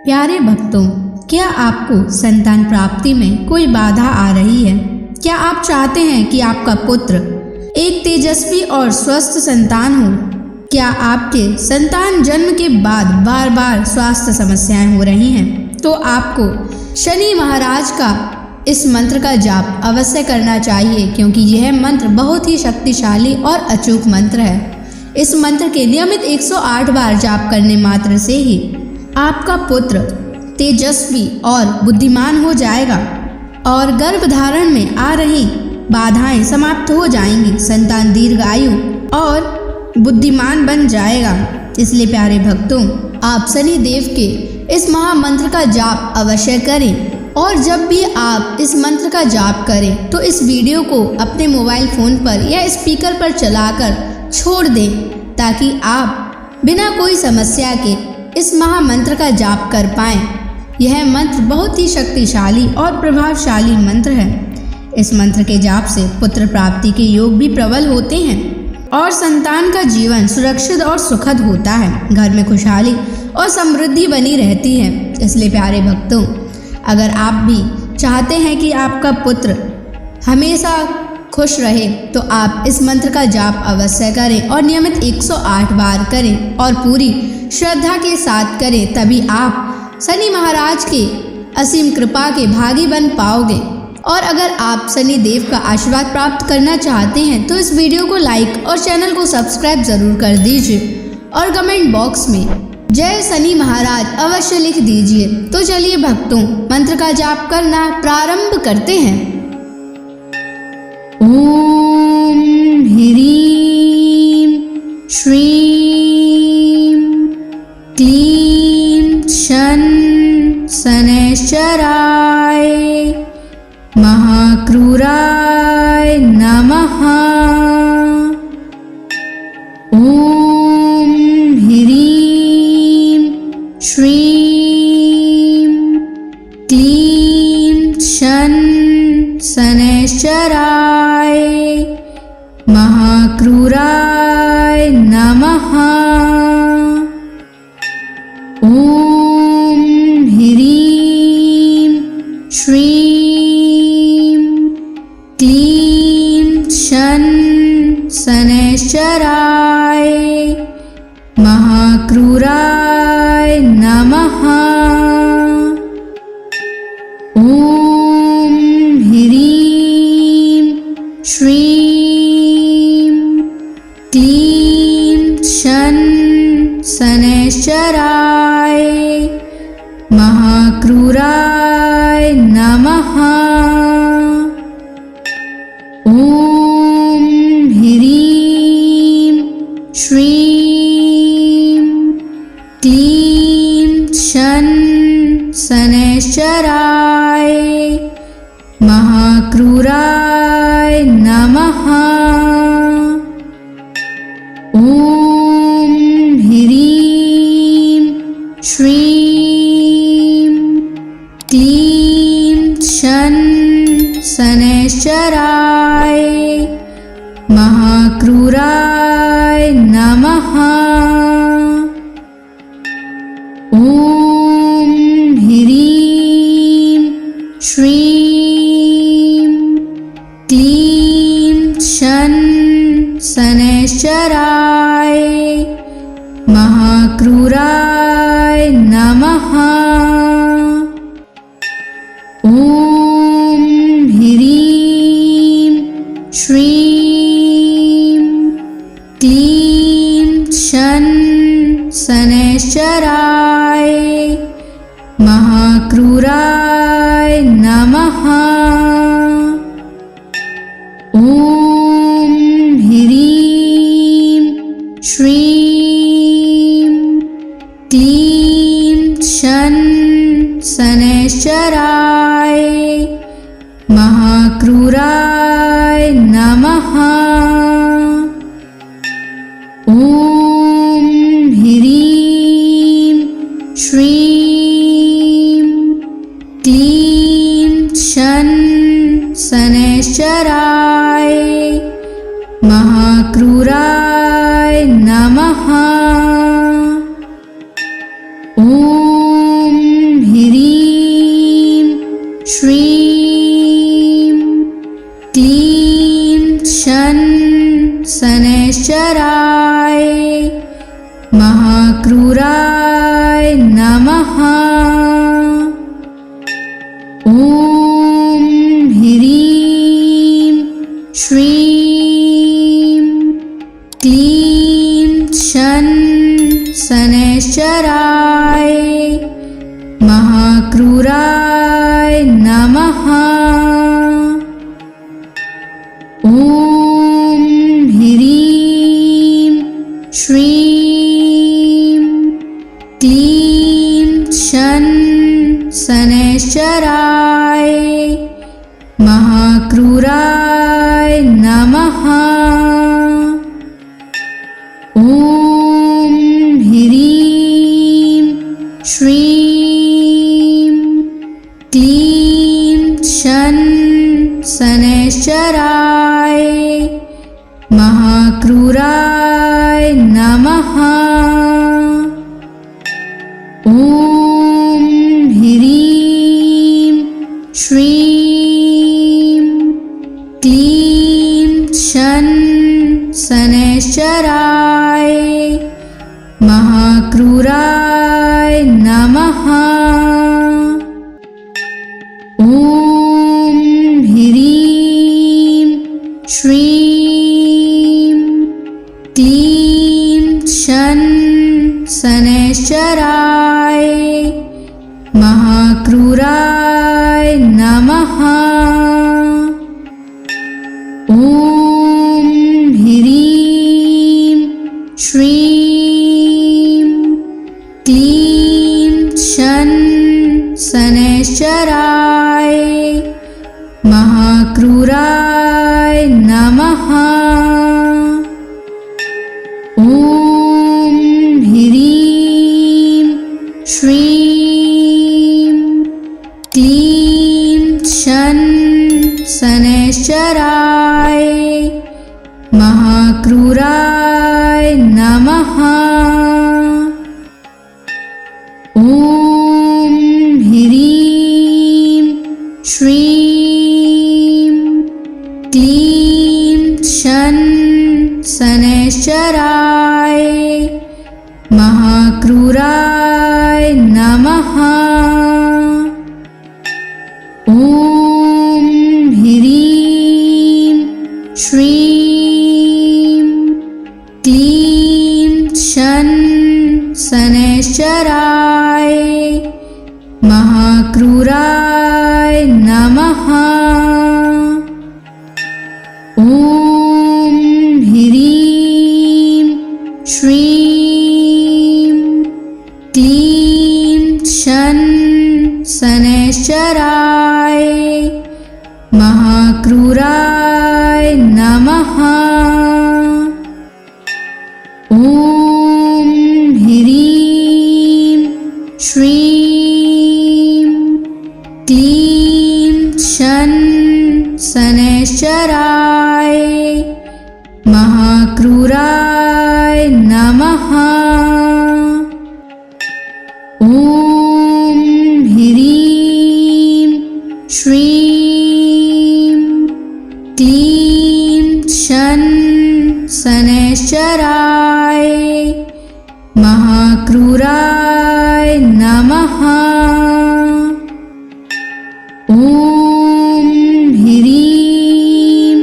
प्यारे भक्तों, क्या आपको संतान प्राप्ति में कोई बाधा आ रही है? क्या आप चाहते हैं कि आपका पुत्र एक तेजस्वी और स्वस्थ संतान हो? क्या आपके संतान जन्म के बाद बार बार स्वास्थ्य समस्याएं हो रही हैं? तो आपको शनि महाराज का इस मंत्र का जाप अवश्य करना चाहिए, क्योंकि यह मंत्र बहुत ही शक्तिशाली और अचूक मंत्र है। इस मंत्र के नियमित 108 बार जाप करने मात्र से ही आपका पुत्र तेजस्वी और बुद्धिमान हो जाएगा और गर्भधारण में आ रही बाधाएं समाप्त हो जाएंगी। संतान दीर्घायु और बुद्धिमान बन जाएगा। इसलिए प्यारे भक्तों, आप शनि देव के इस महामंत्र का जाप अवश्य करें। और जब भी आप इस मंत्र का जाप करें तो इस वीडियो को अपने मोबाइल फोन पर या स्पीकर पर चलाकर छोड़ दें, ताकि आप बिना कोई समस्या के इस महामंत्र का जाप कर पाएं। यह मंत्र बहुत ही शक्तिशाली और प्रभावशाली मंत्र है। इस मंत्र के जाप से पुत्र प्राप्ति के योग भी प्रबल होते हैं और संतान का जीवन सुरक्षित और सुखद होता है। घर में खुशहाली और समृद्धि बनी रहती है। इसलिए प्यारे भक्तों, अगर आप भी चाहते हैं कि आपका पुत्र हमेशा खुश रहे, तो आप इस मंत्र का जाप अवश्य करें और नियमित 108 बार करें और पूरी श्रद्धा के साथ करें। तभी आप शनि महाराज के असीम कृपा के भागी बन पाओगे। और अगर आप शनि देव का आशीर्वाद प्राप्त करना चाहते हैं तो इस वीडियो को लाइक और चैनल को सब्सक्राइब जरूर कर दीजिए और कमेंट बॉक्स में जय शनि महाराज अवश्य लिख दीजिए। तो चलिए भक्तों, मंत्र का जाप करना प्रारंभ करते हैं। ओम ह्रीं श्रीं क्लीं शन शनैश्चराय महाक्रूराय नमः। ओम ह्रीं श्रीं क्लीं शन शनैश्चराय महाक्रूराय नमः। ओम ह्रीं श्रीं क्लीं शन शनैश्चराय महाक्रूराय नमः। ओम ह्रीं श्रीं क्लीं शन शनैश्चराय महाक्रूराय नमः। ओम ह्रीं श्रीं क्लीं शन शनैश्चराय महाक्रूराय नमः। ओम ह्रीं श्रीं क्लीं शन शनैश्चराय महाक्रूराय नमः। ओम ह्रीं श्रीं क्लीं शन शनैश्चराय महाक्रूराय नमः। ओम ह्रीं श्रीं क्लीं शन शनैश्चराय महाक्रूराय नमः। ओम ह्रीं श्रीं क्लीं शन शनैश्चराय महाक्रूराय नमः। ओम ह्रीं श्रीं क्लीं शन शनैश्चराय महाक्रूराय नमः। ओम शनैश्चराय महाक्रूराय नमः। ॐ ह्रीं श्रीं क्लीं शनैश्चराय महाक्रूराय नमः। ॐ ह्रीं श्रीं क्लीं शनैश्चराय महाक्रूराय नमः। ॐ ह्रीं श्रीं क्लीं शनैश्चराय महाक्रूराय नमः। ॐ ह्रीं श्रीं क्लीं शनैश्चराय महाक्रूराय नमः। ॐ ह्रीं श्रीं क्लीं शनैश्चराय महाक्रूराय नमः। ॐ ह्रीं श्रीं क्लीं शनैश्चराय महाक्रूराय नमः। ॐ ह्रीं श्रीं क्लीं शनैश्चराय महाक्रूराय नमः। ॐ ह्रीं श्रीं क्लीं शनैश्चराय महाक्रूराय नमः। ॐ ह्रीं श्रीं क्लीं शनैश्चराय महाक्रूराय नमः। ॐ ह्रीं श्रीं क्लीं शनैश्चराय महाक्रूराय नमः। ॐ ह्रीं श्रीं क्लीं शनैश्चराय महाक्रूराय नमः। ॐ ह्रीं श्रीं क्लीं शनैश्चराय महाक्रूराय नमः। ॐ ह्रीं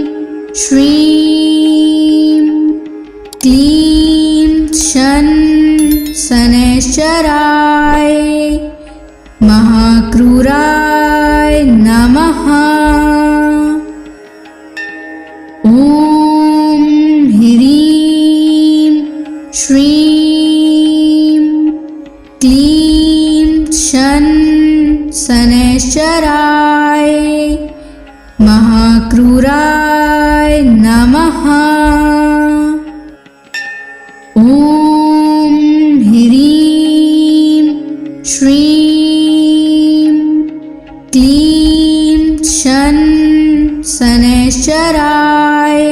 श्रीं क्लीं शनैश्चराय महाक्रूराय नमः। ॐ ह्रीं श्रीं क्लीं शनैश्चराय महाक्रूराय नमः। ॐ ह्रीं श्रीं क्लीं शनैश्चराय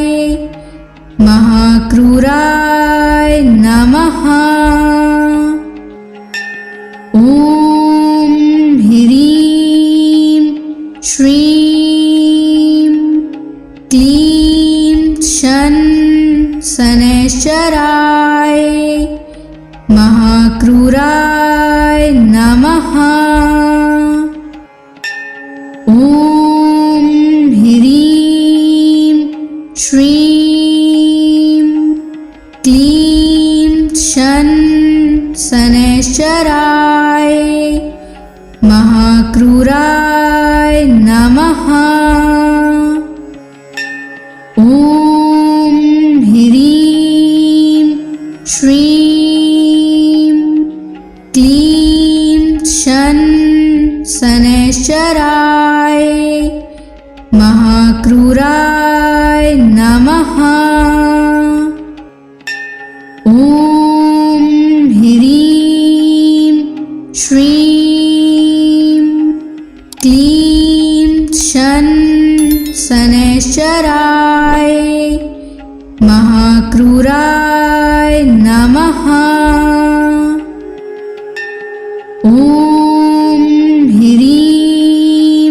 महाक्रूराय नमः। ॐ ह्रीं श्रीं क्लीं शनैश्चराय महाक्रूराय नमः। ॐ ह्रीं श्रीं क्लीं शन शनैश्चराय महाक्रूराय नमः। ॐ ह्रीं श्रीं क्लीं शन शनैश्चराय महाक्रूराय नमः। ॐ ह्रीं श्रीं क्लीं शन शनैश्चराय महाक्रूराय नमः। ॐ ह्रीं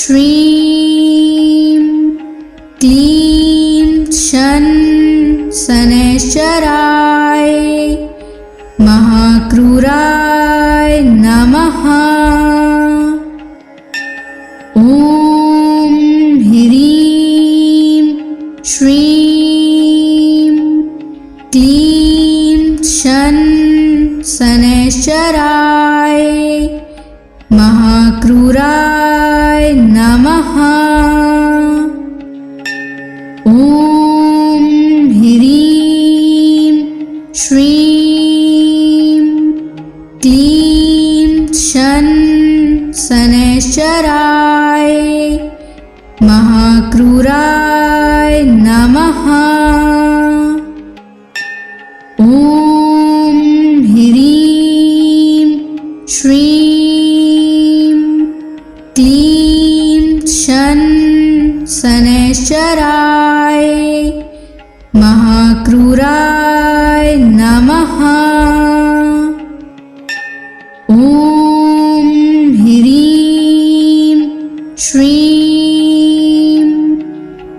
श्रीं क्लीं शन शनैश्चराय महाक्रूराय नमः। ॐ ह्रीं श्रीं क्लीं शन शनैश्चराय महाक्रूराय नमः। ॐ ह्रीं श्रीं क्लीं शन शनैश्चराय महाक्रूराय नमः। ॐ ह्रीं श्रीं क्लीं शन शनैश्चराय महाक्रूराय नमः। ॐ ह्रीं श्रीं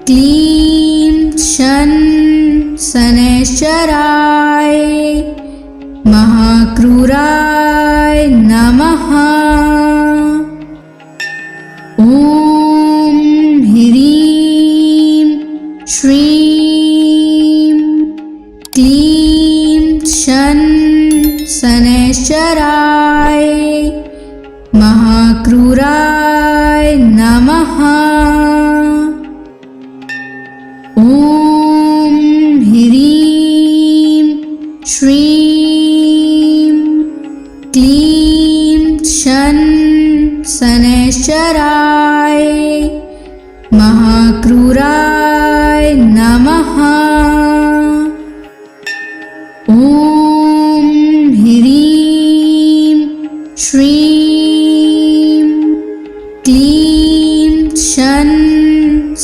क्लीं शन शनैश्चराय महाक्रूराय नमः। ॐ ह्रीं श्रीं क्लीं शन शनैश्चराय महाक्रूराय नमः। ॐ ह्रीं श्रीं क्लीं शन शनैश्चराय महाक्रूराय नमः। ॐ ह्रीं श्रीं क्लीं शन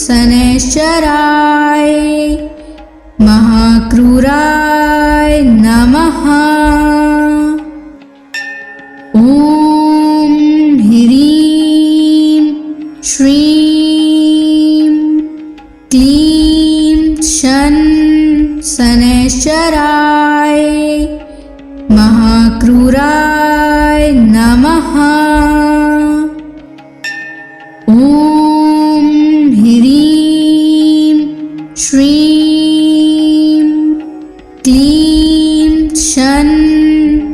शनैश्चराय महाक्रूराय नमः। ॐ ह्रीं श्रीं क्लीं शन शनैश्चराय महाक्रूराय नमः। ॐ ह्रीं श्रीं क्लीं शन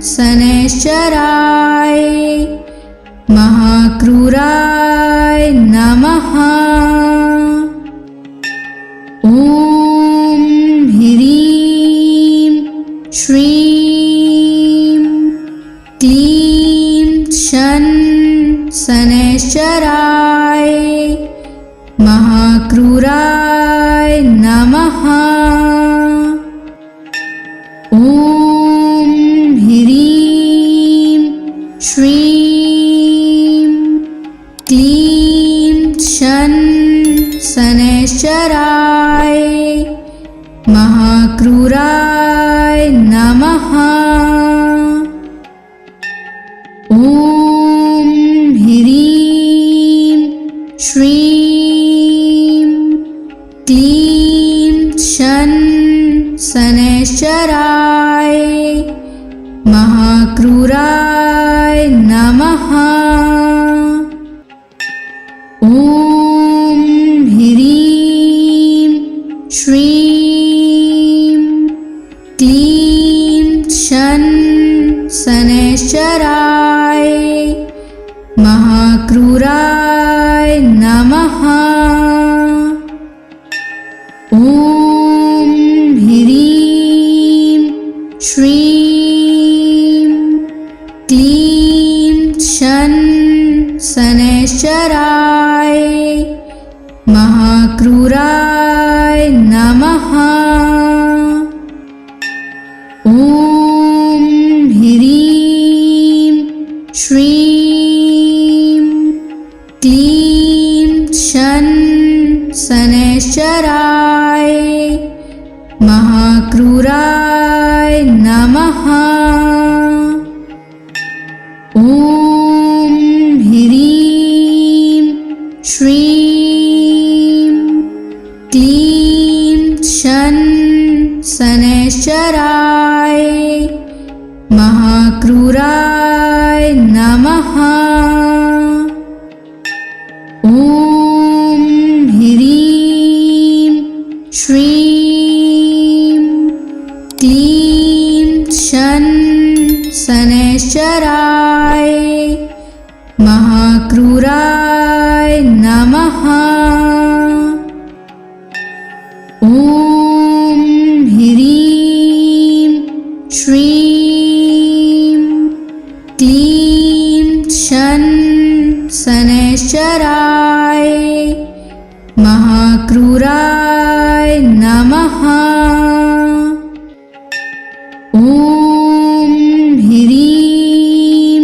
शनैश्चराय महाक्रूराय नमः। ॐ ह्रीं श्रीं क्लीं शन शनैश्चराय महाक्रूराय नमः। ॐ ह्रीं श्रीं क्लीं शन शनैश्चराय महाक्रूराय नमः। ॐ ह्रीं श्रीं क्लीं शन क्लीं शन शनैश्चराय महाक्रूराय नमः। ॐ ह्रीं श्रीं क्लीं शन शनैश्चराय महाक्रूराय नमः। ॐ ह्रीं श्रीं क्लीं शन शनैश्चराय महाक्रूराय नमः। ॐ ह्रीं श्रीं क्लीं शन शनैश्चराय महाक्रूराय नमः। ॐ ह्रीं श्रीं क्लीं शन शनैश्चराय महाक्रूराय नमः। ॐ ह्रीं श्रीं क्लीं शन शनैश्चराय महाक्रूराय नमः। ॐ ह्रीं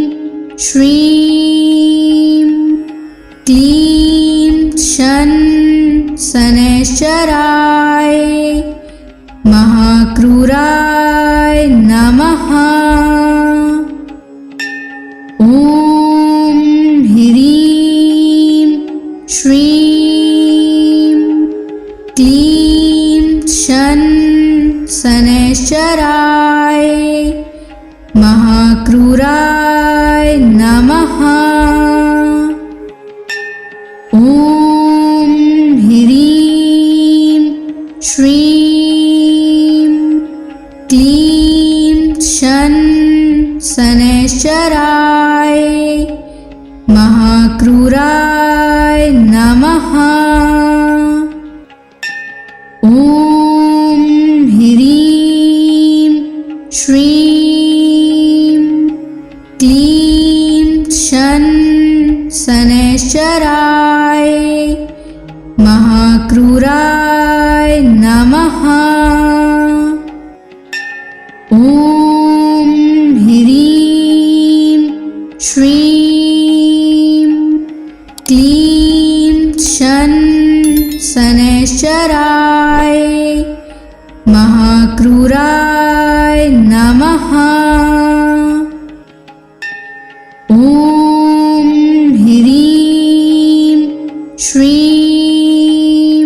श्रीं क्लीं शन शनैश्चराय महाक्रूराय नमः। ॐ ह्रीं श्रीं क्लीं शन शनैश्चराय महाक्रूराय नमः। ॐ ह्रीं श्रीं क्लीं शन शनैश्चराय महाक्रूराय नमः। ॐ ह्रीं श्रीं क्लीं शन शनैश्चराय महाक्रूराय नमः। ॐ ह्रीं श्रीं क्लीं शन शनैश्चराय महाक्रूराय नमः। ॐ ह्रीं श्रीं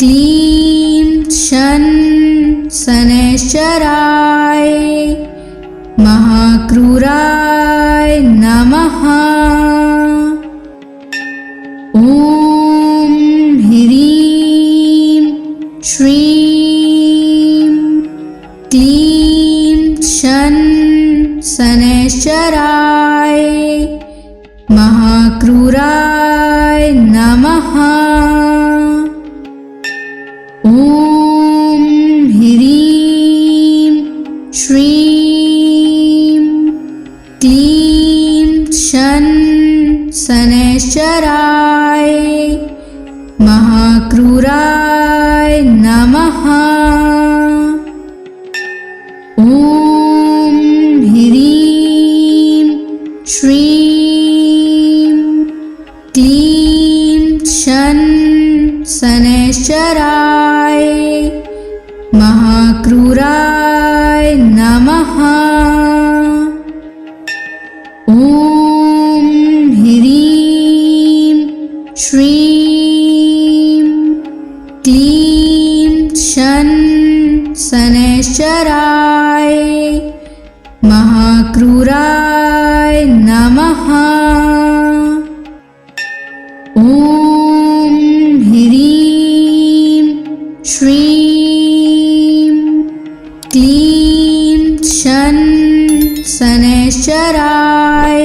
क्लीं शन शनैश्चराय महाक्रूराय नमः। ॐ ह्रीं श्रीं क्लीं शन शनैश्चराय महाक्रूराय नमः। ॐ ह्रीं श्रीं क्लीं शन शनैश्चराय महाक्रूराय नमः। ॐ ह्रीं श्रीं क्लीं शन शनैश्चराय महाक्रूराय नमः। ॐ ह्रीं श्रीं क्लीं शन शनैश्चराय महाक्रूराय नमः। ॐ ह्रीं श्रीं क्लीं शन शनैश्चराय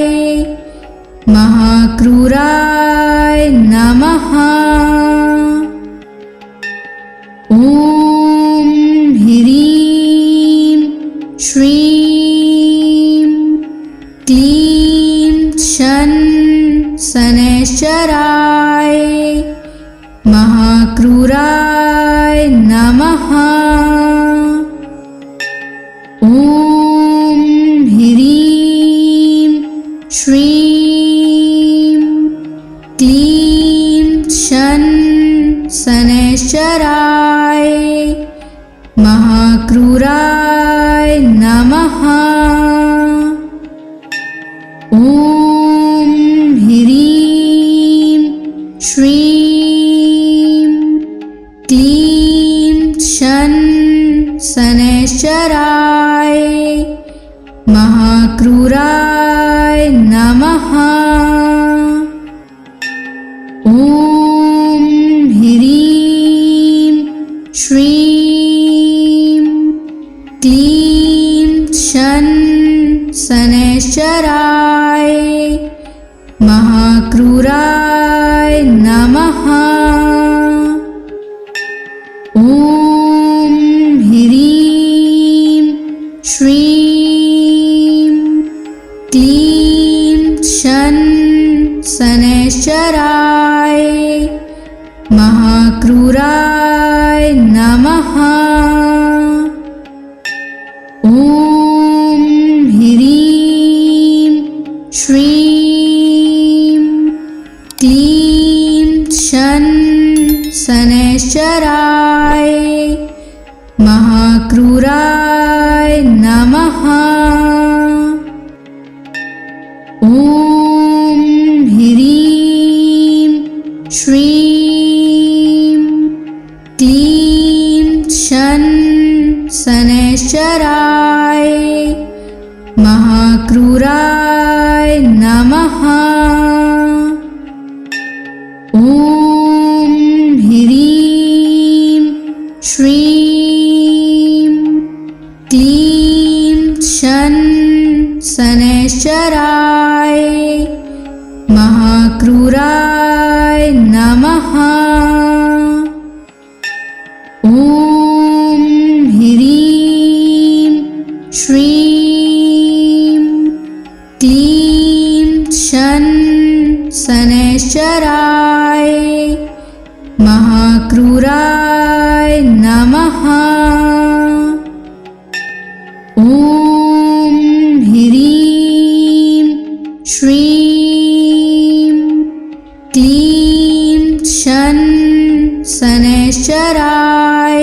महाक्रूराय नमः। ॐ ह्रीं श्रीं क्लीं शन शनैश्चराय महाक्रूराय नमः। ॐ ह्रीं श्रीं क्लीं शन शनैश्चराय महाक्रूराय नमः। ॐ ह्रीं श्रीं क्लीं शन शनैश्चराय महाक्रूराय नमः। ॐ ह्रीं श्रीं क्लीं शन शनैश्चराय महाक्रूराय नमः। ॐ ह्रीं श्रीं क्लीं शन शनैश्चराय महाक्रूराय नमः। ॐ ह्रीं श्रीं क्लीं शन शनैश्चराय महाक्रूराय नमः। ॐ ह्रीं श्रीं क्लीं शन शनैश्चराय महाक्रूराय नमः। ॐ ह्रीं श्रीं क्लीं शन शनैश्चराय महाक्रूराय नमः। ॐ ह्रीं श्रीं क्लीं शन शनैश्चराय महाक्रूराय नमः। ॐ ह्रीं श्रीं क्लीं शन शनैश्चराय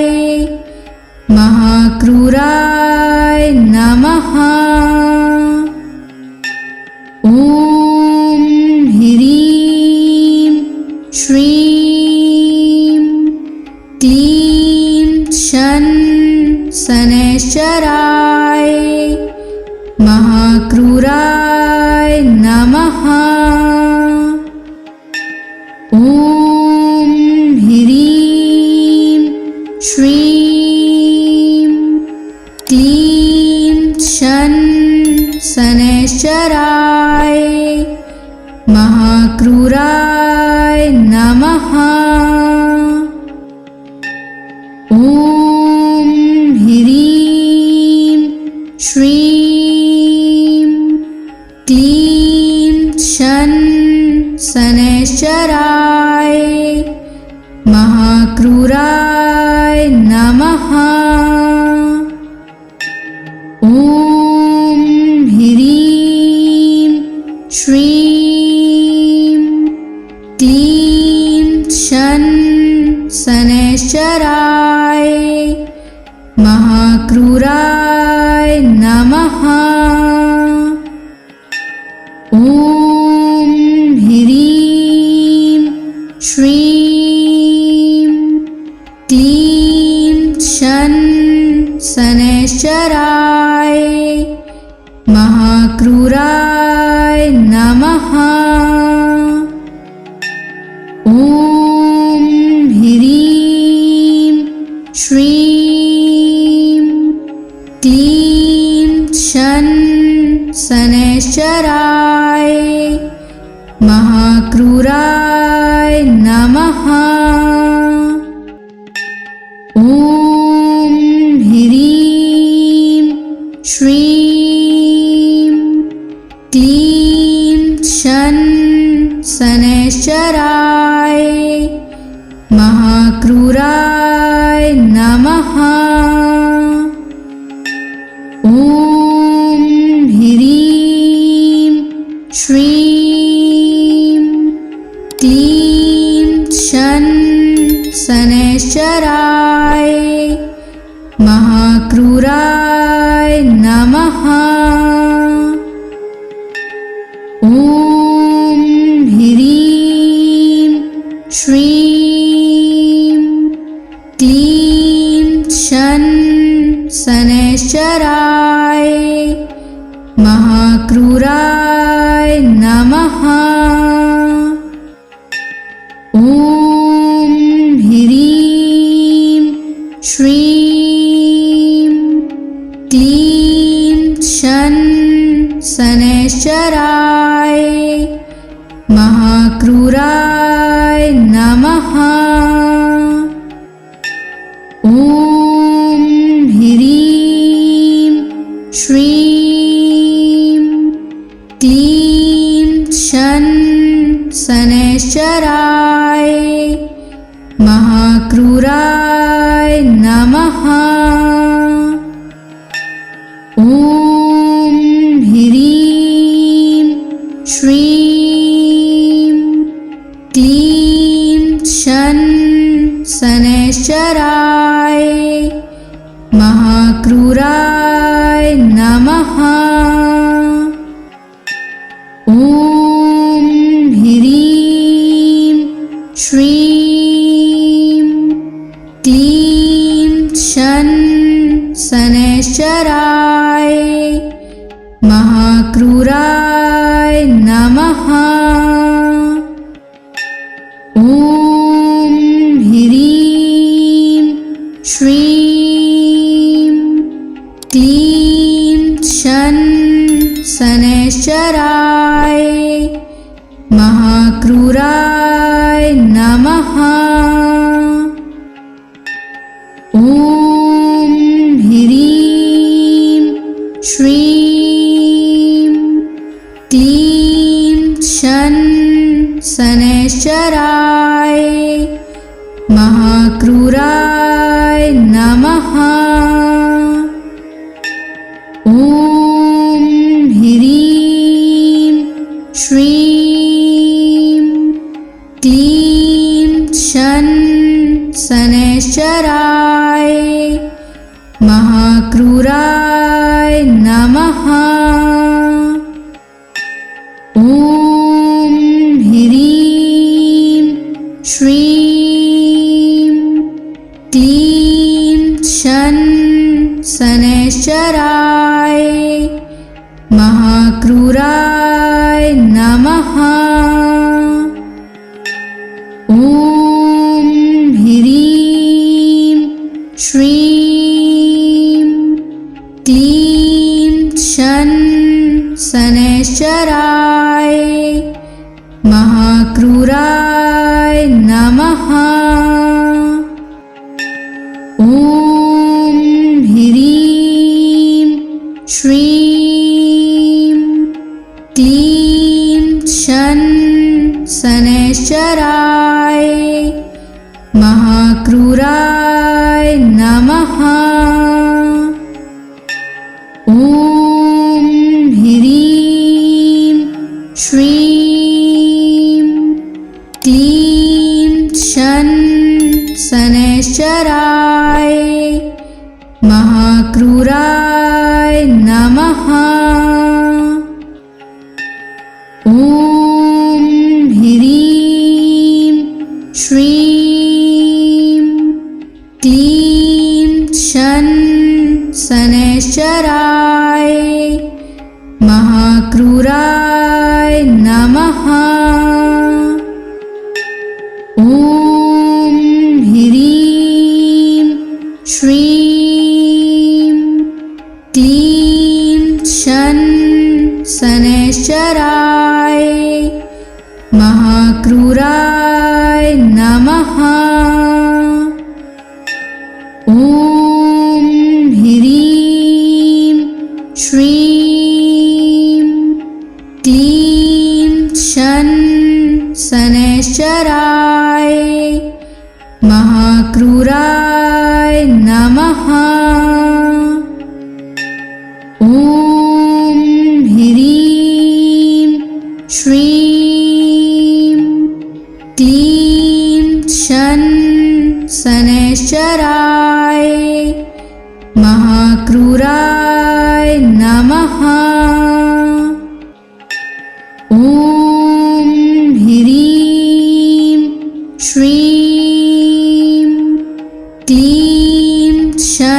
महाक्रूराय नमः। ॐ ह्रीं श्रीं क्लीं शन शनैश्चराय महाक्रूराय नमः। ॐ ह्रीं श्रीं क्लीं शन शनैश्चराय महाक्रूराय नमः। ॐ ह्रीं श्रीं क्लीं शन शनैश्चराय महाक्रूराय नमः। ॐ ह्रीं श्रीं क्लीं शन शनैश्चराय महाक्रूराय नमः। ॐ ह्रीं श्रीं क्लीं शन शनैश्चराय महाक्रूराय नमः। ॐ ह्रीं श्रीं क्लीं शन शनैश्चराय महाक्रूराय नमः। ॐ ह्रीं श्रीं क्लीं शन शनैश्चराय महाक्रूराय नमः। ॐ ह्रीं श्रीं क्लीं शन शनैश्चराय महाक्रूराय नमः। ॐ ह्रीं श्रीं क्लीं शन शनैश्चराय महाक्रूराय नमः। ॐ ह्रीं श्रीं क्लीं शन शनैश्चराय महाक्रूराय नमः। ॐ ह्रीं श्रीं क्लीं शन शनैश्चराय महाक्रूराय नमः। ॐ ह्रीं श्रीं क्लीं शन शनैश्चराय महाक्रूराय नमः। ॐ ह्रीं श्रीं क्लीं शन शनैश्चराय महाक्रूराय नमः। ॐ ह्रीं श्रीं क्लीं शन शनैश्चराय महाक्रूराय नमः। ॐ ह्रीं श्रीं क्लीं शन शनैश्चराय महाक्रूराय नमः। ॐ ह्रीं श्रीं क्लीं शन शनैश्चराय महाक्रूराय नमः। ॐ ह्रीं श्रीं क्लीं शन शनैश्चराय महाक्रूराय नमः। ॐ ह्रीं श्रीं क्लीं शन शनैश्चराय महाक्रूराय नमः। ॐ ह्रीं श्रीं क्लीं शन शनैश्चराय महाक्रूराय नमः। ॐ ह्रीं श्रीं क्लीं शन शनैश्चराय महाक्रूराय नमः। ॐ ह्रीं श्रीं क्लीं शन शनैश्चराय महाक्रूराय नमः। ॐ ह्रीं श्रीं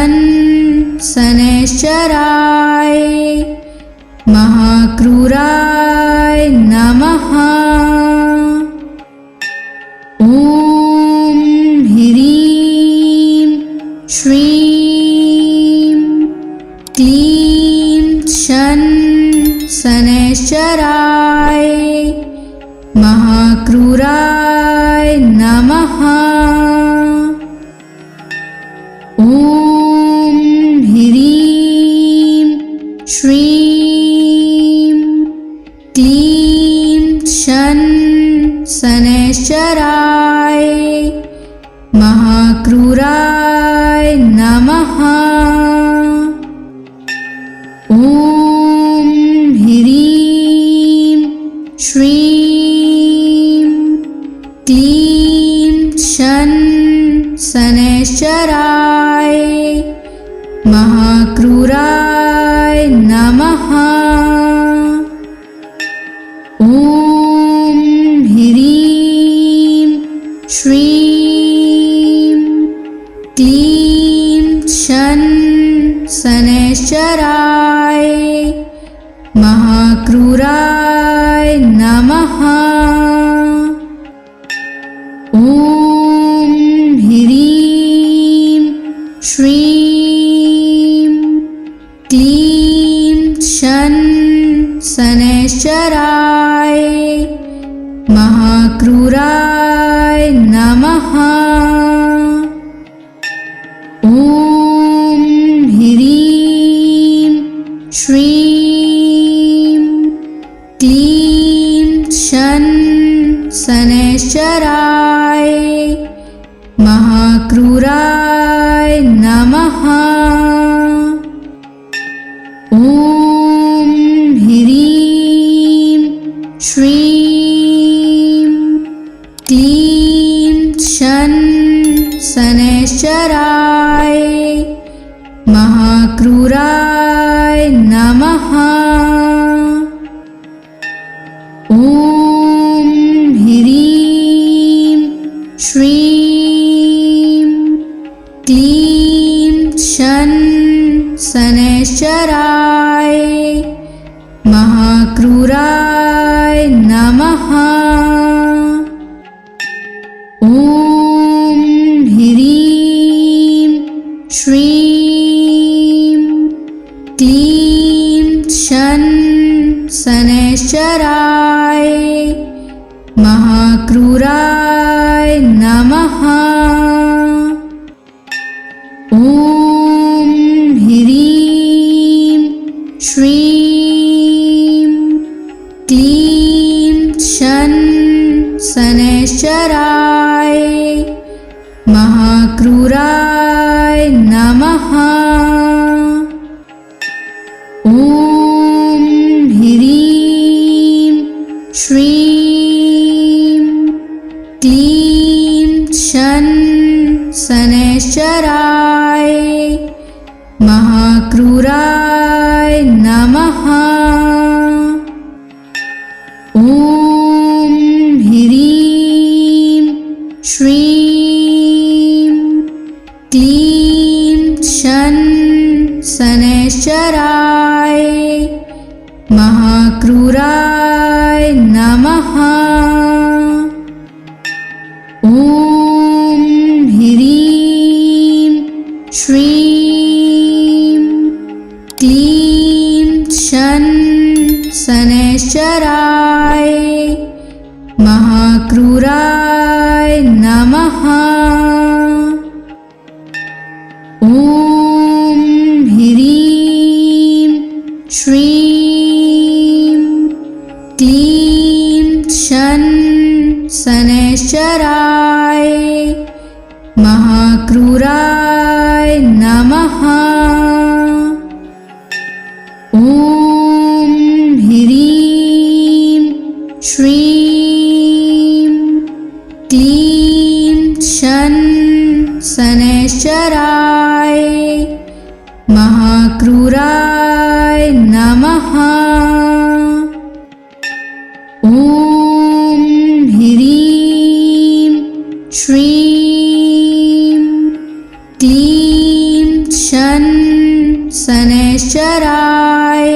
शन शनैश्चराय महाक्रूराय नमः। ॐ ह्रीं श्रीं क्लीं शन शनैश्चराय महाक्रूराय नमः। ॐ ह्रीं श्रीं क्लीं शन शनैश्चराय महाक्रूराय नमः। ॐ ह्रीं श्रीं क्लीं शन शनैश्चराय महाक्रूराय नमः। ॐ ह्रीं श्रीं क्लीं शन शनैश्चराय महाक्रूराय नमः। ॐ ह्रीं श्रीं क्लीं शन शनैश्चराय महाक्रूराय नमः। ॐ ह्रीं श्रीं क्लीं शन शनैश्चराय महाक्रूराय नमः। ॐ ह्रीं श्रीं क्लीं शन शनैश्चराय महाक्रूराय नमः। ॐ ह्रीं श्रीं क्लीं शन शनैश्चराय महाक्रूराय नमः। ॐ ह्रीं श्रीं क्लीं शन शनैश्चराय महाक्रूराय नमः। ॐ ह्रीं श्रीं क्लीं शन शनैश्चराय महाक्रूराय नमः। ॐ ह्रीं श्रीं क्लीं शन शनैश्चराय महाक्रूराय नमः। ॐ ह्रीं श्रीं क्लीं शन शनैश्चराय महाक्रूराय नमः। ॐ ह्रीं श्रीं क्लीं शन शनैश्चराय महाक्रूराय नमः। ॐ ह्रीं श्रीं क्लीं शन शनैश्चराय महाक्रूराय नमः। ॐ ह्रीं श्रीं क्लीं शन शनैश्चराय महाक्रूराय नमः। ॐ ह्रीं श्रीं क्लीं शन शनैश्चराय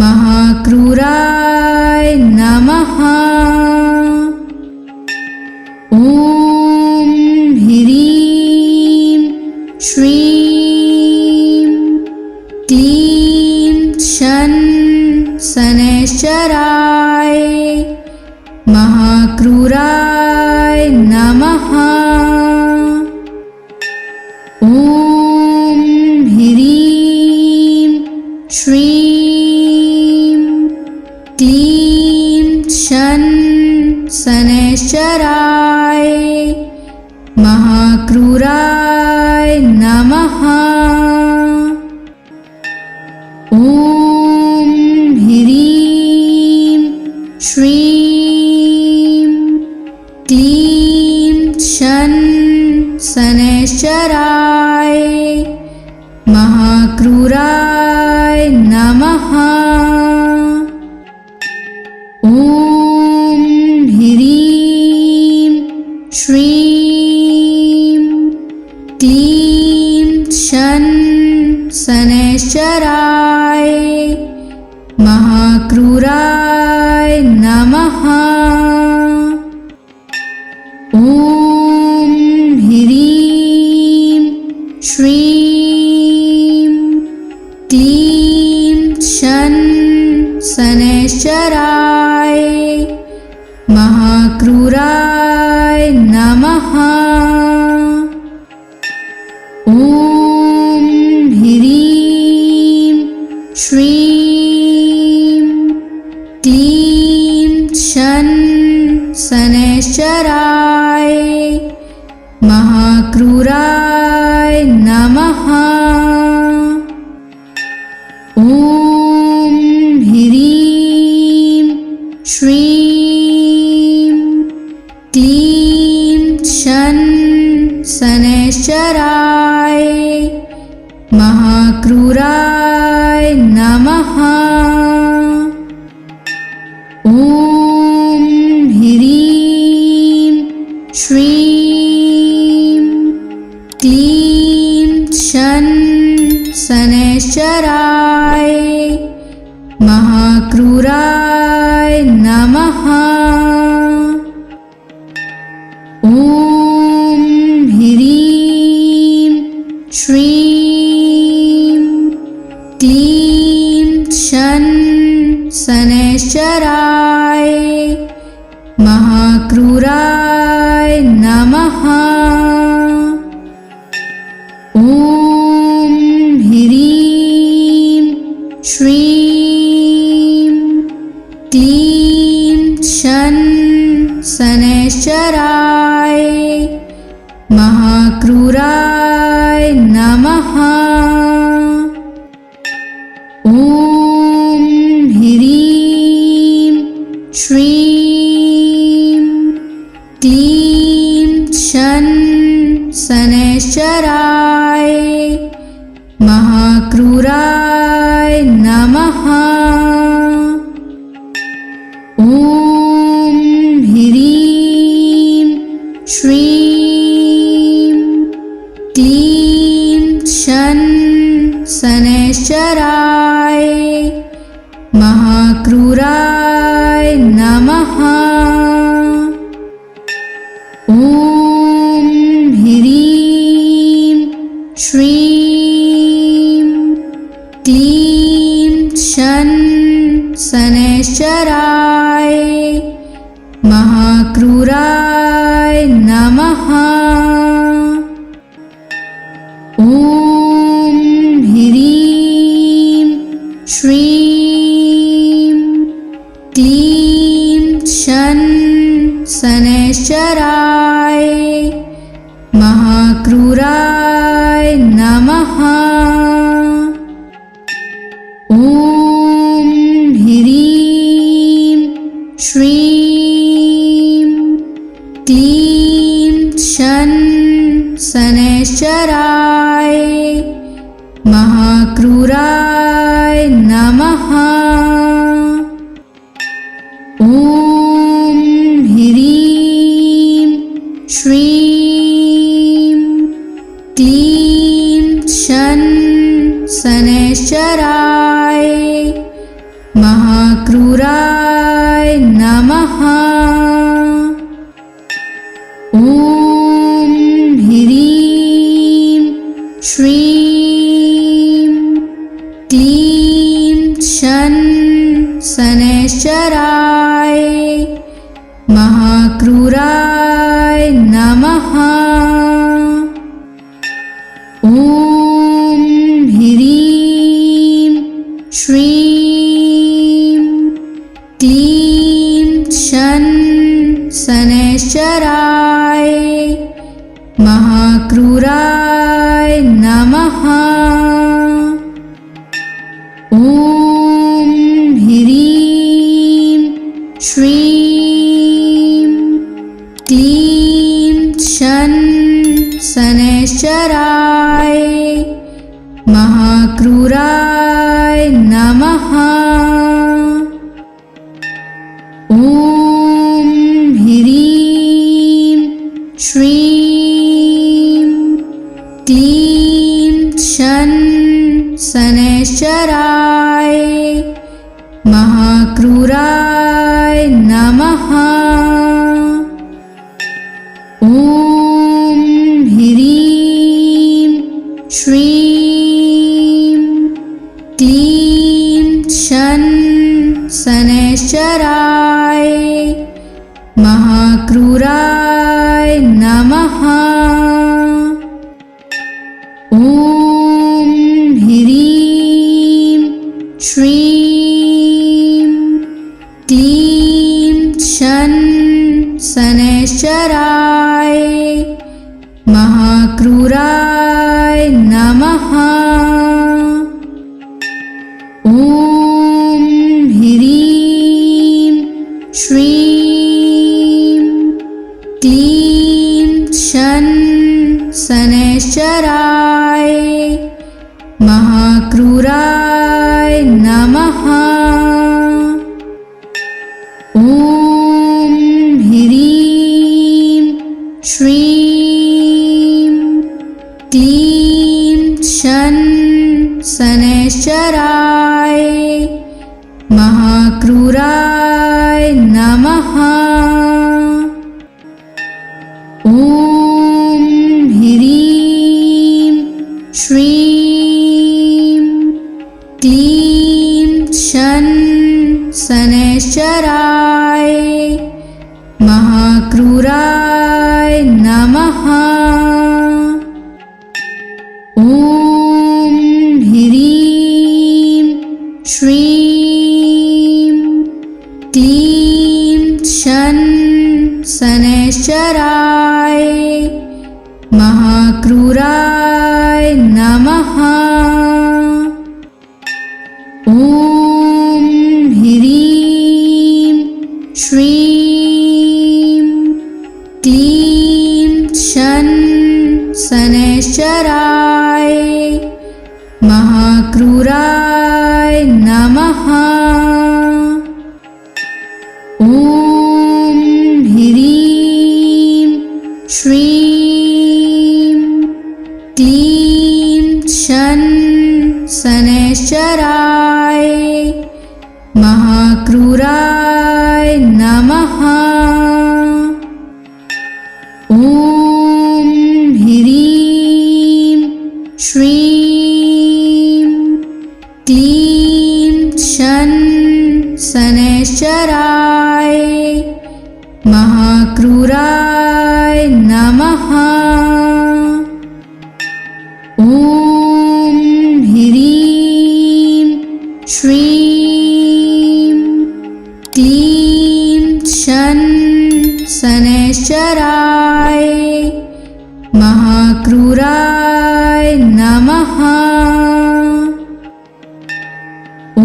महाक्रूराय नमः। ॐ ह्रीं श्रीं क्लीं शन शनैश्चराय महाक्रूराय नमः। ॐ ह्रीं श्रीं क्लीं शन शनैश्चराय महाक्रूराय नमः। ॐ ह्रीं श्रीं क्लीं शन शनैश्चराय महाक्रूराय नमः। ॐ ह्रीं श्रीं क्लीं शन शनैश्चराय महाक्रूराय नमः। ॐ ह्रीं श्रीं क्लीं शन शनैश्चराय महाक्रूराय नमः। ॐ ह्रीं श्रीं क्लीं शन शनैश्चराय महाक्रूराय नमः। ॐ ह्रीं श्रीं क्लीं शन शनैश्चराय महाक्रूराय नमः। ॐ ह्रीं श्रीं क्लीं शन शनैश्चराय महाक्रूराय नमः। ॐ ह्रीं श्रीं क्लीं शन शनैश्चराय महाक्रूराय नमः। ॐ ह्रीं श्रीं क्लीं शन शनैश्चराय महाक्रूराय नमः। ॐ ह्रीं श्रीं क्लीं शन शनैश्चराय महाक्रूराय नमः। ॐ ह्रीं श्रीं क्लीं शन शनैश्चराय महाक्रूराय नमः। ॐ ह्रीं श्रीं क्लीं शन शनैश्चराय महाक्रूराय नमः। ॐ ह्रीं श्रीं क्लीं शन शनैश्चराय महाक्रूराय नमः। ॐ ह्रीं श्रीं क्लीं शन शनैश्चराय महाक्रूराय नमः। ॐ ह्रीं श्रीं क्लीं शनैश्चराय महाक्रूराय नमः। ॐ ह्रीं श्रीं क्लीं शनैश्चराय महाक्रूराय नमः। ॐ ह्रीं श्रीं क्लीं शनैश्चराय महाक्रूराय नमः। ॐ ह्रीं श्रीं क्लीं शनैश्चराय महाक्रूराय नमः। ॐ ह्रीं श्रीं क्लीं शनैश्चराय महाक्रूराय नमः। ॐ ह्रीं श्रीं क्लीं शनैश्चराय महाक्रूराय नमः। ॐ ह्रीं श्रीं क्लीं शनैश्चराय महाक्रूराय नमः। ॐ ह्रीं श्रीं क्लीं शनैश्चराय महाक्रूराय नमः। ॐ ह्रीं श्रीं क्लीं शनैश्चराय महाक्रूराय नमः। ॐ ह्रीं श्रीं क्लीं शनैश्चराय महाक्रूराय नमः। ॐ ह्रीं श्रीं क्लीं शनैश्चराय महाक्रूराय नमः। ॐ ह्रीं श्रीं क्लीं शनैश्चराय महाक्रूराय नमः। ॐ ह्रीं श्रीं क्लीं शनैश्चराय महाक्रूराय नमः। ॐ ह्रीं श्रीं क्लीं शनैश्चराय महाक्रूराय नमः। ॐ ह्रीं श्रीं क्लीं शनैश्चराय महाक्रूराय नमः। ॐ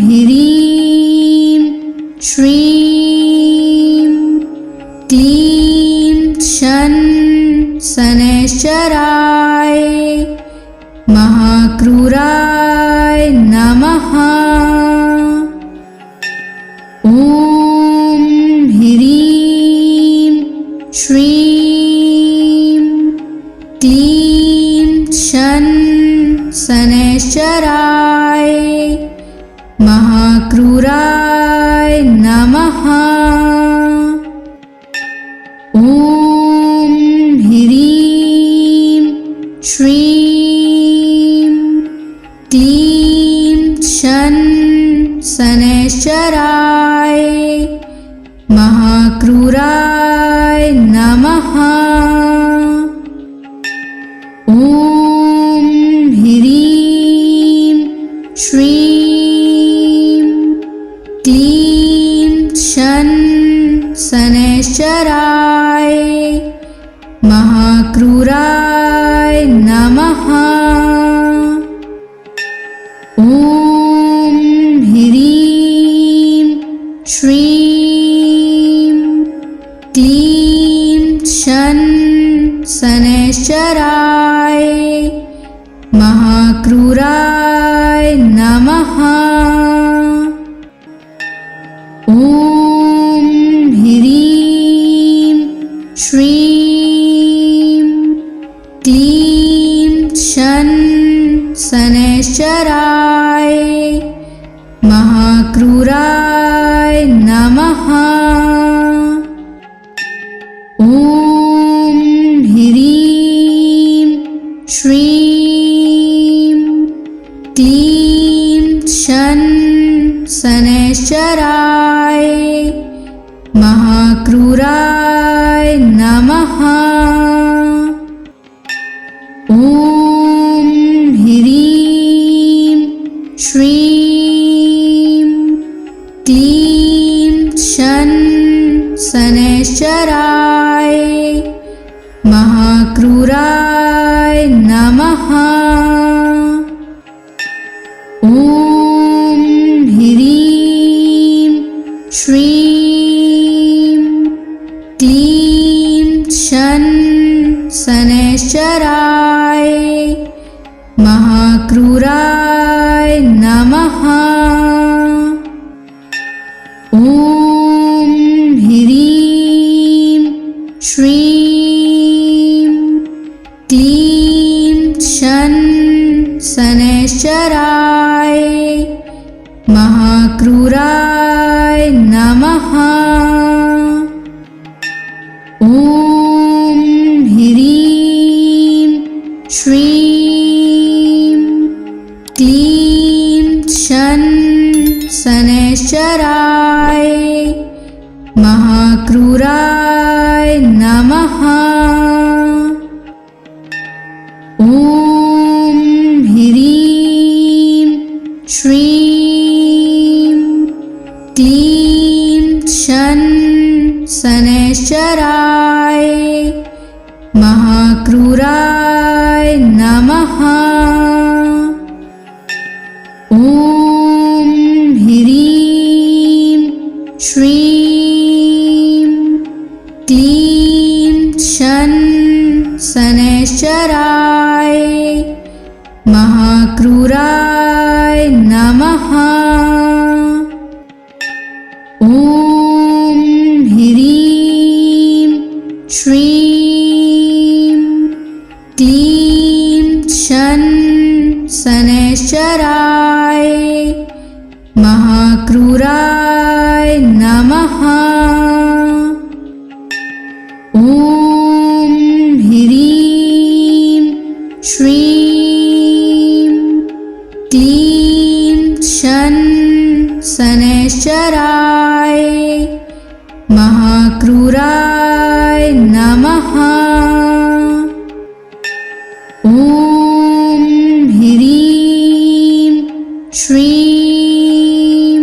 ह्रीं श्रीं क्लीं शनैश्चराय महाक्रूराय नमः। ॐ ह्रीं श्रीं क्लीं क्लीं शन शनैश्चराय महाक्रूराय नमः। ॐ ह्रीं श्रीं क्लीं शन शनैश्चराय महाक्रूराय नमः। ॐ ह्रीं श्रीं क्लीं शन शनैश्चराय महाक्रूराय नमः। ॐ ह्रीं श्रीं क्लीं शन शनैश्चराय महाक्रूराय नमः। ॐ ह्रीं श्रीं क्लीं शन शनैश्चराय महाक्रूराय नमः। ॐ ह्रीं श्रीं क्लीं शन शनैश्चराय महाक्रूराय नमः। ॐ ह्रीं श्रीं क्लीं शन शनैश्चराय महाक्रूराय नमः। ॐ ह्रीं श्रीं क्लीं शन शनैश्चराय महाक्रूराय नमः। ॐ ह्रीं श्रीं क्लीं शन शनैश्चराय महाक्रूराय नमः। ॐ ह्रीं श्रीं क्लीं शन शनैश्चराय महाक्रूराय नमः। ॐ ह्रीं श्रीं क्लीं शन शनैश्चराय महाक्रूराय नमः। ॐ ह्रीं श्रीं क्लीं शन शनैश्चराय महाक्रूराय नमः। ॐ ह्रीं श्रीं क्लीं शन शनैश्चराय महाक्रूराय नमः। ॐ ह्रीं श्रीं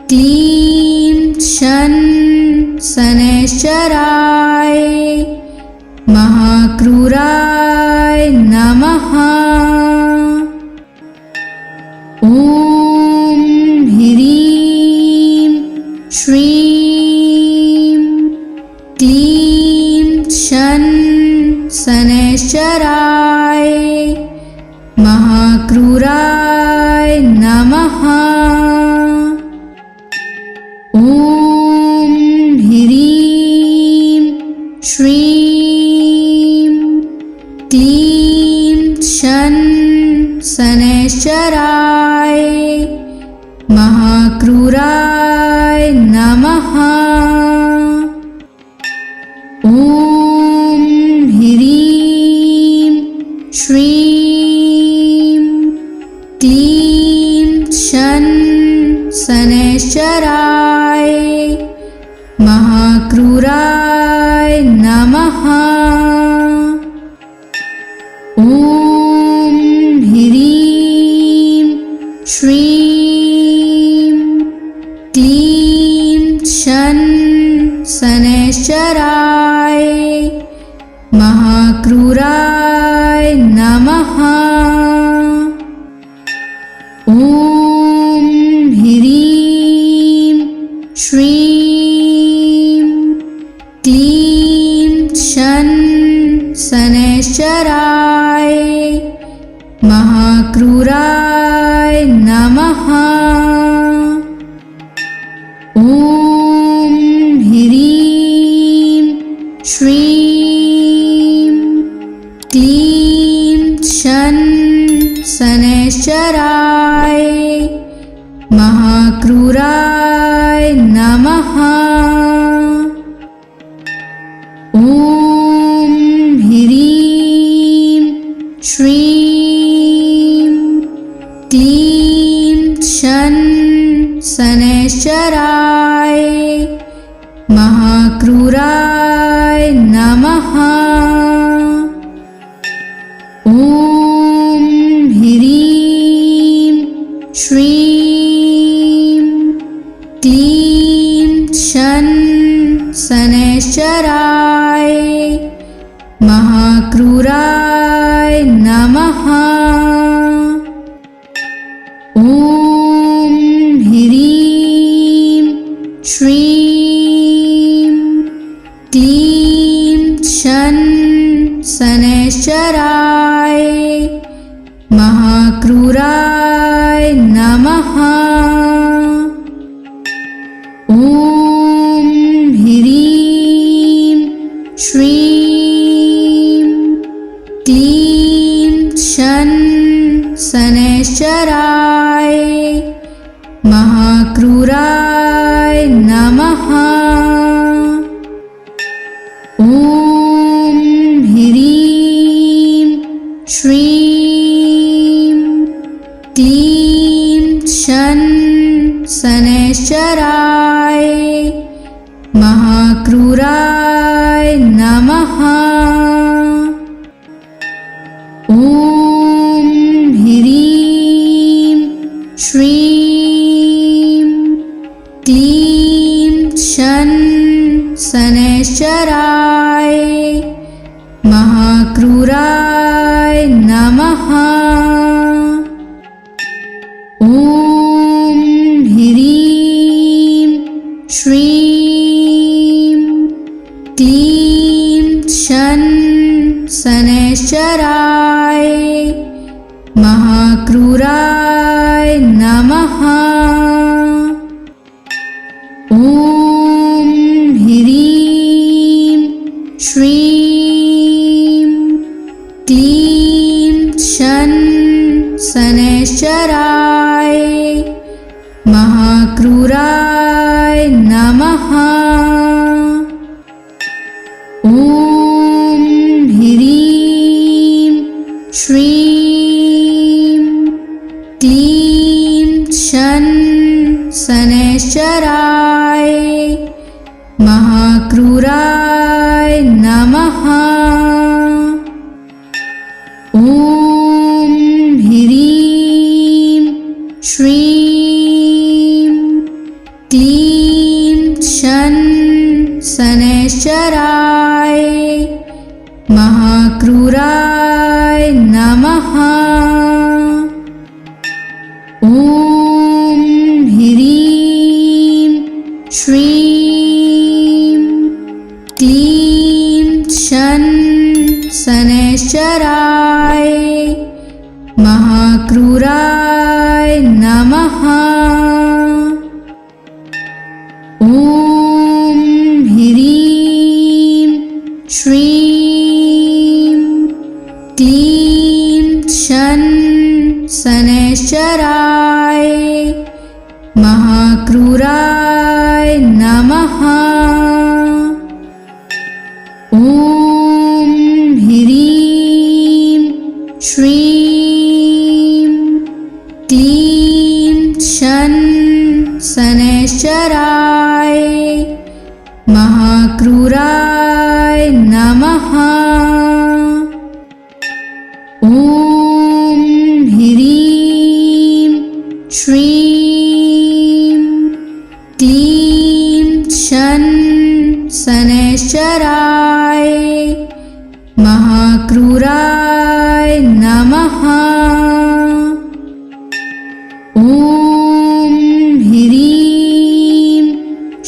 क्लीं शन शनैश्चराय महाक्रूराय नमः। ॐ ह्रीं श्रीं क्लीं शन शनैश्चराय महाक्रूराय नमः। ॐ ह्रीं श्रीं क्लीं शन शनैश्चराय महाक्रूराय नमः। ॐ ह्रीं श्रीं नमः। ॐ ह्रीं श्रीं क्लीं शन शनैश्चराय महाक्रूराय नमः। ॐ ह्रीं श्रीं क्लीं शन शनैश्चराय महाक्रूराय नमः। ॐ ह्रीं श्रीं क्लीं शन शनैश्चराय महाक्रूराय नमः। ॐ ह्रीं श्रीं क्लीं शन शनैश्चराय महाक्रूराय नमः। ॐ ह्रीं श्रीं क्लीं शन शनैश्चराय महाक्रूराय नमः। ॐ ह्रीं श्रीं क्लीं शन शनैश्चराय महाक्रूराय नमः। ॐ ह्रीं श्रीं क्लीं शन शनैश्चराय महाक्रूराय नमः। ॐ ह्रीं श्रीं क्लीं शन शनैश्चराय महाक्रूराय नमः। ॐ ह्रीं श्रीं क्लीं शन शनैश्चराय महाक्रूराय नमः। ॐ ह्रीं श्रीं क्लीं शन शनैश्चराय महाक्रूराय नमः। ॐ ह्रीं श्रीं क्लीं शन शनैश्चराय महाक्रूराय नमः। ॐ ह्रीं श्रीं क्लीं शन शनैश्चराय महाक्रूराय नमः। ॐ ह्रीं श्रीं क्लीं शन शनैश्चराय महाक्रूराय नमः। ॐ ह्रीं श्रीं क्लीं शन शनैश्चराय महाक्रूराय नमः। ॐ ह्रीं श्रीं क्लीं शन शनैश्चराय महाक्रूराय नमः। ॐ ह्रीं श्रीं क्लीं शन शनैश्चराय महाक्रूराय नमः। नमः। ॐ ह्रीं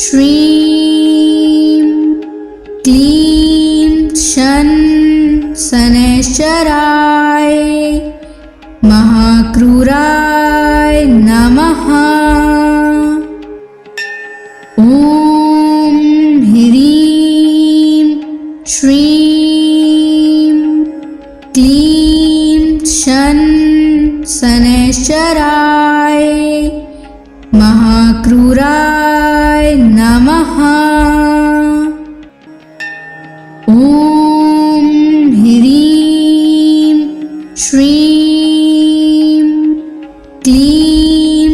श्रीं क्लीं शनैश्चराय महाक्रूराय नमः। ॐ ह्रीं श्रीं क्लीं शनैश्चराय महाक्रूराय नमः। ॐ ह्रीं श्रीं क्लीं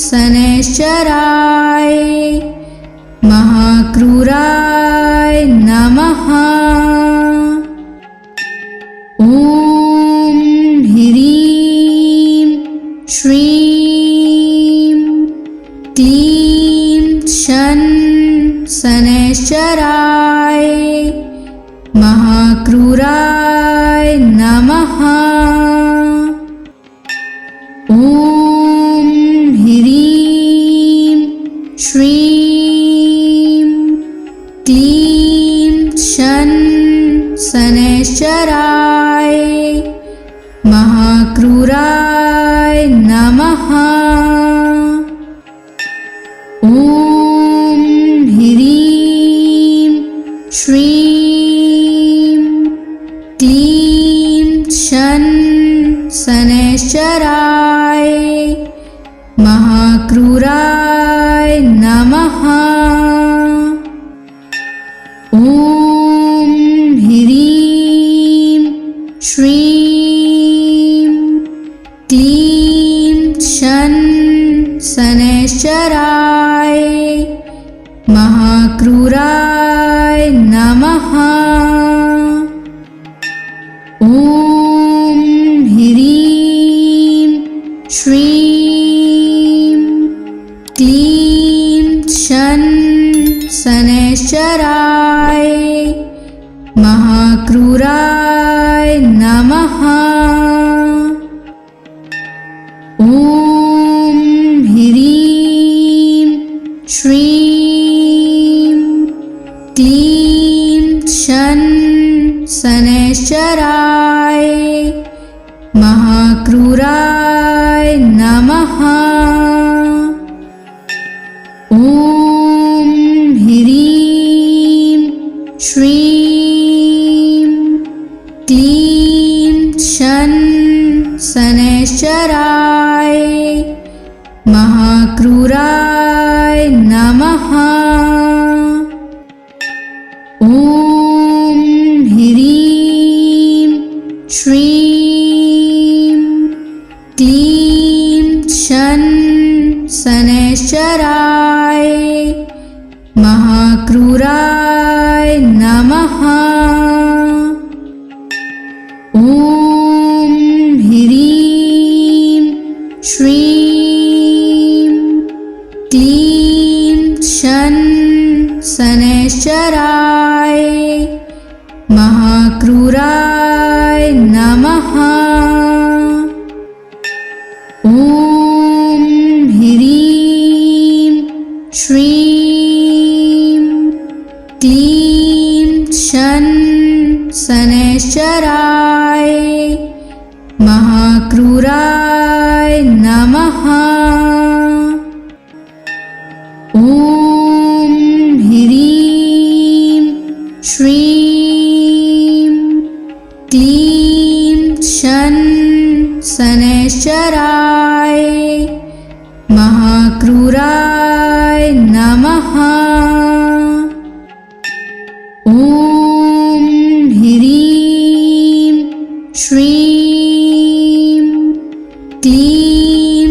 शनैश्चराय महाक्रूराय नमः। ॐ ह्रीं श्रीं क्लीं शनैश्चराय महाक्रूराय नमः। ॐ ह्रीं श्रीं क्लीं शनैश्चराय महाक्रूराय नमः। ॐ ह्रीं श्रीं क्लीं शनैश्चराय महाक्रूराय नमः। ॐ ह्रीं श्रीं क्लीं शनैश्चराय महाक्रूराय नमः। ॐ ह्रीं श्रीं क्लीं शनैश्चराय महाक्रूराय नमः। ॐ ह्रीं श्रीं क्लीं शनैश्चराय महाक्रूराय नमः। ॐ ह्रीं श्रीं क्लीं शनैश्चराय महाक्रूराय नमः। ॐ ह्रीं श्रीं क्लीं शनैश्चराय महाक्रूराय नमः। ॐ ह्रीं श्रीं क्लीं शनैश्चराय महाक्रूराय नमः। ॐ ह्रीं श्रीं क्लीं शनैश्चराय महाक्रूराय नमः। ॐ ह्रीं श्रीं क्लीं शनैश्चराय महाक्रूराय नमः। ॐ ह्रीं श्रीं क्लीं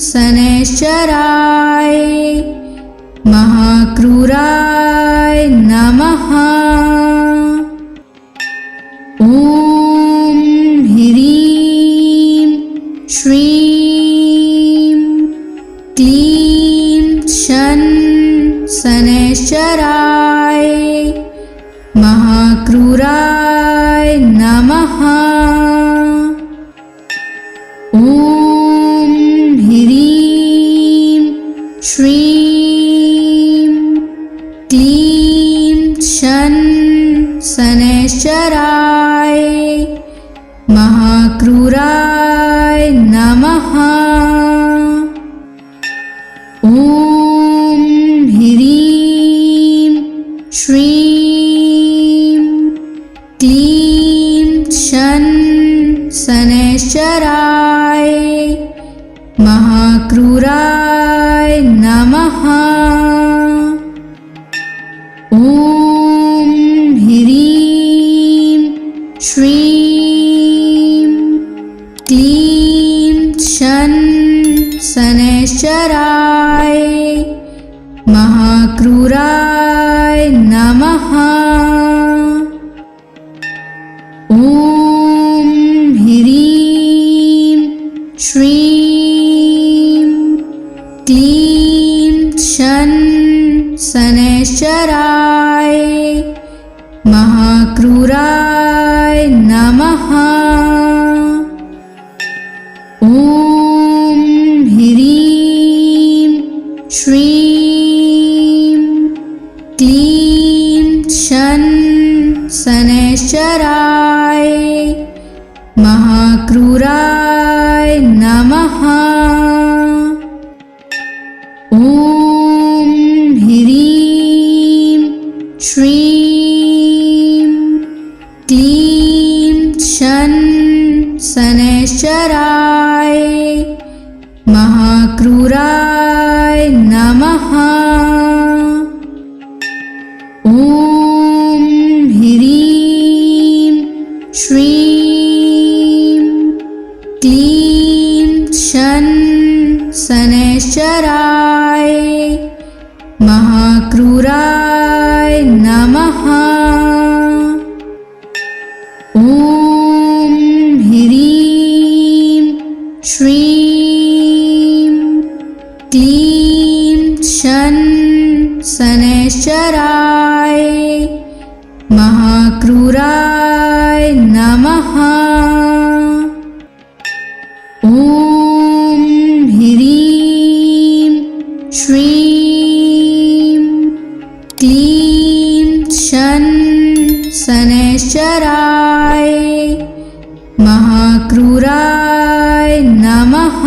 शनैश्चराय महाक्रूराय नमः। ॐ ह्रीं श्रीं क्लीं शनैश्चराय महाक्रूराय नमः। नमः। ॐ ह्रीं श्रीं क्लीं शन शनैश्चराय महाक्रूराय नमः। ॐ ह्रीं श्रीं क्लीं शन शनैश्चराय महाक्रूराय नमः। ॐ ह्रीं श्रीं क्लीं शन शनैश्चराय महाक्रूराय नमः। ॐ ह्रीं श्रीं क्लीं शन शनैश्चराय महाक्रूराय नमः। ॐ ह्रीं श्रीं क्लीं शन शनैश्चराय महाक्रूराय नमः। ॐ ह्रीं श्रीं क्लीं शन शनैश्चराय महाक्रूराय नमः। ॐ ह्रीं श्रीं क्लीं शन शनैश्चराय महाक्रूराय नमः। ॐ ह्रीं श्रीं क्लीं शन शनैश्चराय महाक्रूराय नमः। ॐ ह्रीं श्रीं क्लीं शन शनैश्चराय महाक्रूराय नमः।